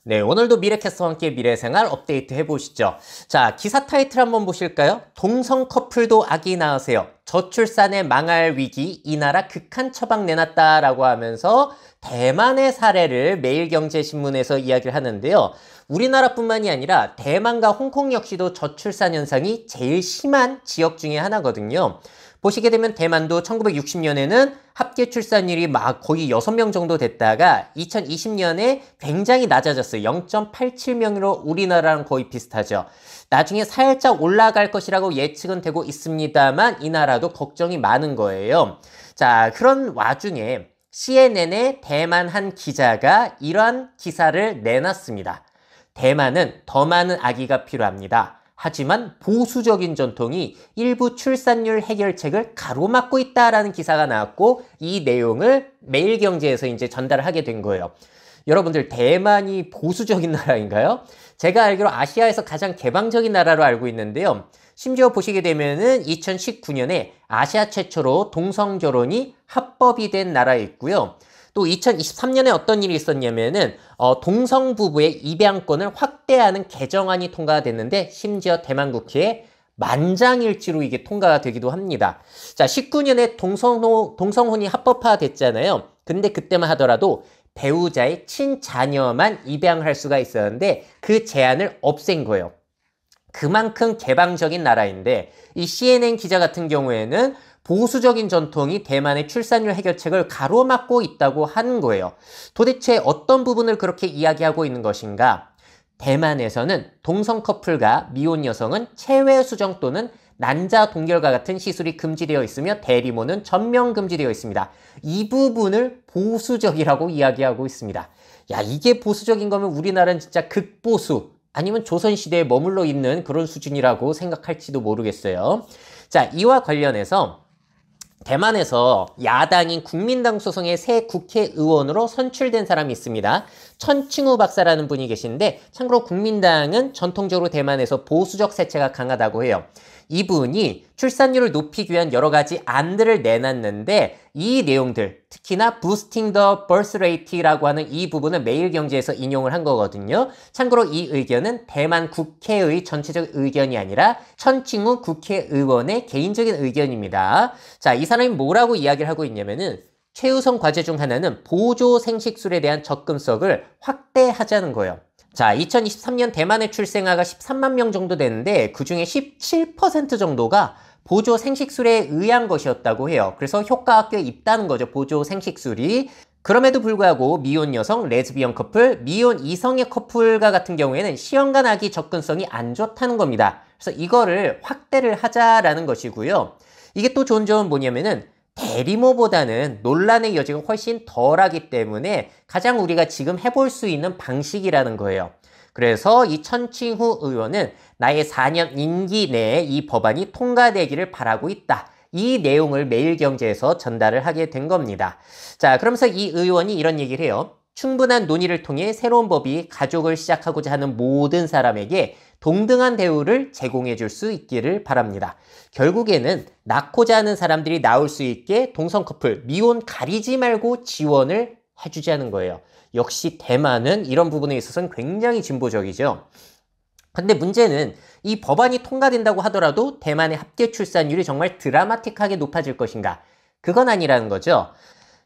네, 오늘도 미래캐스터와 함께 미래생활 업데이트 해보시죠. 자, 기사 타이틀 한번 보실까요? 동성 커플도 아기 낳으세요. 저출산에 망할 위기, 이 나라 극한 처방 내놨다라고 하면서 대만의 사례를 매일경제신문에서 이야기를 하는데요. 우리나라뿐만이 아니라 대만과 홍콩 역시도 저출산 현상이 제일 심한 지역 중에 하나거든요. 보시게 되면 대만도 1960년에는 합계 출산율이 막 거의 6명 정도 됐다가 2020년에 굉장히 낮아졌어요. 0.87명으로 우리나라랑 거의 비슷하죠. 나중에 살짝 올라갈 것이라고 예측은 되고 있습니다만 이 나라도 걱정이 많은 거예요. 자, 그런 와중에 CNN의 대만 한 기자가 이러한 기사를 내놨습니다. 대만은 더 많은 아기가 필요합니다. 하지만 보수적인 전통이 일부 출산율 해결책을 가로막고 있다라는 기사가 나왔고 이 내용을 매일경제에서 이제 전달을 하게 된 거예요. 여러분들 대만이 보수적인 나라인가요? 제가 알기로 아시아에서 가장 개방적인 나라로 알고 있는데요. 심지어 보시게 되면은 2019년에 아시아 최초로 동성 결혼이 합법이 된 나라에 있고요. 또 2023년에 어떤 일이 있었냐면은 동성 부부의 입양권을 확대하는 개정안이 통과가 됐는데 심지어 대만 국회에 만장일치로 이게 통과가 되기도 합니다. 자, 19년에 동성혼이 합법화됐잖아요. 근데 그때만 하더라도 배우자의 친자녀만 입양할 수가 있었는데 그 제한을 없앤 거예요. 그만큼 개방적인 나라인데 이 CNN 기자 같은 경우에는 보수적인 전통이 대만의 출산율 해결책을 가로막고 있다고 하는 거예요. 도대체 어떤 부분을 그렇게 이야기하고 있는 것인가? 대만에서는 동성 커플과 미혼 여성은 체외 수정 또는 난자 동결과 같은 시술이 금지되어 있으며 대리모는 전면 금지되어 있습니다. 이 부분을 보수적이라고 이야기하고 있습니다. 야, 이게 보수적인 거면 우리나라는 진짜 극보수 아니면 조선시대에 머물러 있는 그런 수준이라고 생각할지도 모르겠어요. 자, 이와 관련해서 대만에서 야당인 국민당 소속의 새 국회의원으로 선출된 사람이 있습니다. 천칭우 박사라는 분이 계신데 참고로 국민당은 전통적으로 대만에서 보수적 세체가 강하다고 해요. 이분이 출산율을 높이기 위한 여러 가지 안들을 내놨는데 이 내용들, 특히나 Boosting the Birth Rate라고 하는 이 부분은 매일경제에서 인용을 한 거거든요. 참고로 이 의견은 대만 국회의 전체적 의견이 아니라 천칭우 국회의원의 개인적인 의견입니다. 자, 이 사람이 뭐라고 이야기를 하고 있냐면은 최우선 과제 중 하나는 보조 생식술에 대한 접근성을 확대하자는 거예요. 자, 2023년 대만의 출생아가 13만 명 정도 되는데 그중에 17% 정도가 보조 생식술에 의한 것이었다고 해요. 그래서 효과가 꽤 있다는 거죠, 보조 생식술이. 그럼에도 불구하고 미혼 여성, 레즈비언 커플, 미혼 이성의 커플과 같은 경우에는 시험관 아기 접근성이 안 좋다는 겁니다. 그래서 이거를 확대를 하자라는 것이고요. 이게 또 좋은 점은 뭐냐면은 대리모보다는 논란의 여지가 훨씬 덜하기 때문에 가장 우리가 지금 해볼 수 있는 방식이라는 거예요. 그래서 이 천칭후 의원은 나의 4년 임기 내에 이 법안이 통과되기를 바라고 있다. 이 내용을 매일경제에서 전달을 하게 된 겁니다. 자, 그러면서 이 의원이 이런 얘기를 해요. 충분한 논의를 통해 새로운 법이 가족을 시작하고자 하는 모든 사람에게 동등한 대우를 제공해 줄 수 있기를 바랍니다. 결국에는 낳고자 하는 사람들이 낳을 수 있게 동성 커플, 미혼 가리지 말고 지원을 해주자는 거예요. 역시 대만은 이런 부분에 있어서는 굉장히 진보적이죠. 근데 문제는 이 법안이 통과된다고 하더라도 대만의 합계 출산율이 정말 드라마틱하게 높아질 것인가? 그건 아니라는 거죠.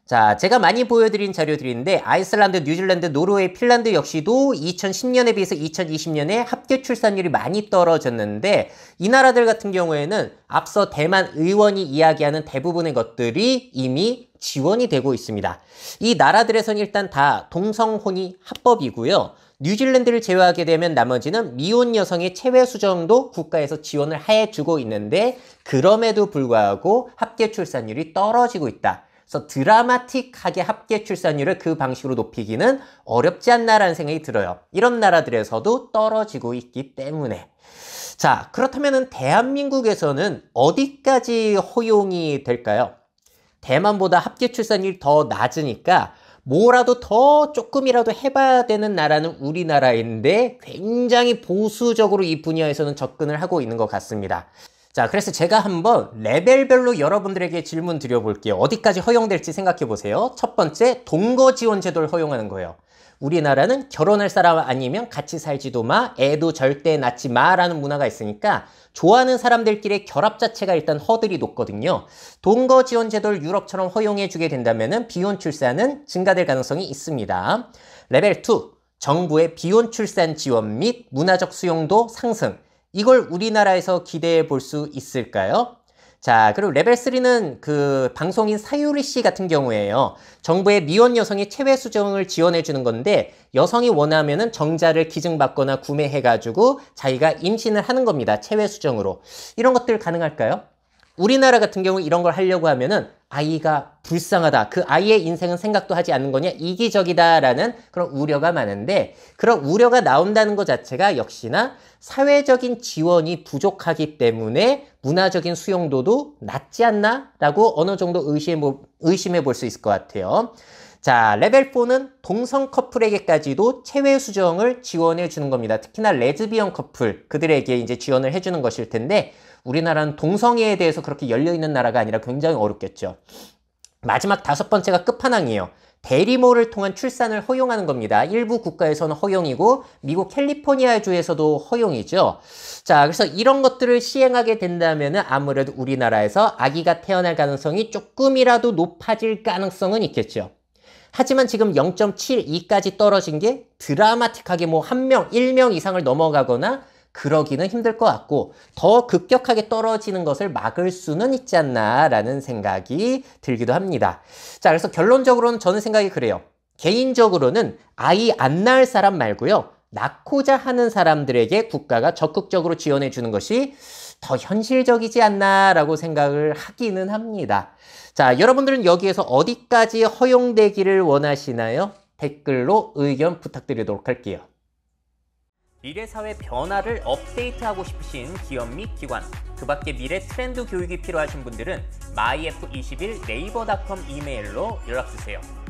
자, 제가 많이 보여드린 자료들인데 아이슬란드, 뉴질랜드, 노르웨이, 핀란드 역시도 2010년에 비해서 2020년에 합계 출산율이 많이 떨어졌는데 이 나라들 같은 경우에는 앞서 대만 의원이 이야기하는 대부분의 것들이 이미 지원이 되고 있습니다. 이 나라들에서는 일단 다 동성혼이 합법이고요. 뉴질랜드를 제외하게 되면 나머지는 미혼 여성의 체외 수정도 국가에서 지원을 해주고 있는데 그럼에도 불구하고 합계 출산율이 떨어지고 있다. 그래서 드라마틱하게 합계 출산율을 그 방식으로 높이기는 어렵지 않나라는 생각이 들어요. 이런 나라들에서도 떨어지고 있기 때문에. 자, 그렇다면 대한민국에서는 어디까지 허용이 될까요? 대만보다 합계 출산율이 더 낮으니까 뭐라도 더 조금이라도 해봐야 되는 나라는 우리나라인데 굉장히 보수적으로 이 분야에서는 접근을 하고 있는 것 같습니다. 자, 그래서 제가 한번 레벨별로 여러분들에게 질문 드려볼게요. 어디까지 허용될지 생각해 보세요. 첫 번째, 동거 지원 제도를 허용하는 거예요. 우리나라는 결혼할 사람 아니면 같이 살지도 마, 애도 절대 낳지 마라는 문화가 있으니까 좋아하는 사람들끼리의 결합 자체가 일단 허들이 높거든요. 동거 지원 제도를 유럽처럼 허용해주게 된다면 비혼 출산은 증가될 가능성이 있습니다. 레벨 2, 정부의 비혼 출산 지원 및 문화적 수용도 상승. 이걸 우리나라에서 기대해 볼 수 있을까요? 자, 그리고 레벨 3는 그 방송인 사유리 씨 같은 경우에요. 정부의 미혼 여성의 체외 수정을 지원해 주는 건데 여성이 원하면은 정자를 기증받거나 구매해가지고 자기가 임신을 하는 겁니다. 체외 수정으로. 이런 것들 가능할까요? 우리나라 같은 경우 이런 걸 하려고 하면은 아이가 불쌍하다. 그 아이의 인생은 생각도 하지 않는 거냐? 이기적이다라는 그런 우려가 많은데 그런 우려가 나온다는 것 자체가 역시나 사회적인 지원이 부족하기 때문에 문화적인 수용도도 낮지 않나? 라고 어느 정도 의심해 볼 수 있을 것 같아요. 자, 레벨 4는 동성 커플에게까지도 체외 수정을 지원해 주는 겁니다. 특히나 레즈비언 커플, 그들에게 이제 지원을 해 주는 것일 텐데 우리나라는 동성애에 대해서 그렇게 열려있는 나라가 아니라 굉장히 어렵겠죠. 마지막 5번째가 끝판왕이에요. 대리모를 통한 출산을 허용하는 겁니다. 일부 국가에서는 허용이고 미국 캘리포니아주에서도 허용이죠. 자, 그래서 이런 것들을 시행하게 된다면 아무래도 우리나라에서 아기가 태어날 가능성이 조금이라도 높아질 가능성은 있겠죠. 하지만 지금 0.72까지 떨어진 게 드라마틱하게 뭐 1명, 1명 이상을 넘어가거나 그러기는 힘들 것 같고 더 급격하게 떨어지는 것을 막을 수는 있지 않나라는 생각이 들기도 합니다. 자, 그래서 결론적으로는 저는 생각이 그래요. 개인적으로는 아이 안 낳을 사람 말고요. 낳고자 하는 사람들에게 국가가 적극적으로 지원해 주는 것이 더 현실적이지 않나라고 생각을 하기는 합니다. 자, 여러분들은 여기에서 어디까지 허용되기를 원하시나요? 댓글로 의견 부탁드리도록 할게요. 미래사회 변화를 업데이트하고 싶으신 기업 및 기관, 그 밖에 미래 트렌드 교육이 필요하신 분들은 myf21naver.com 이메일로 연락주세요.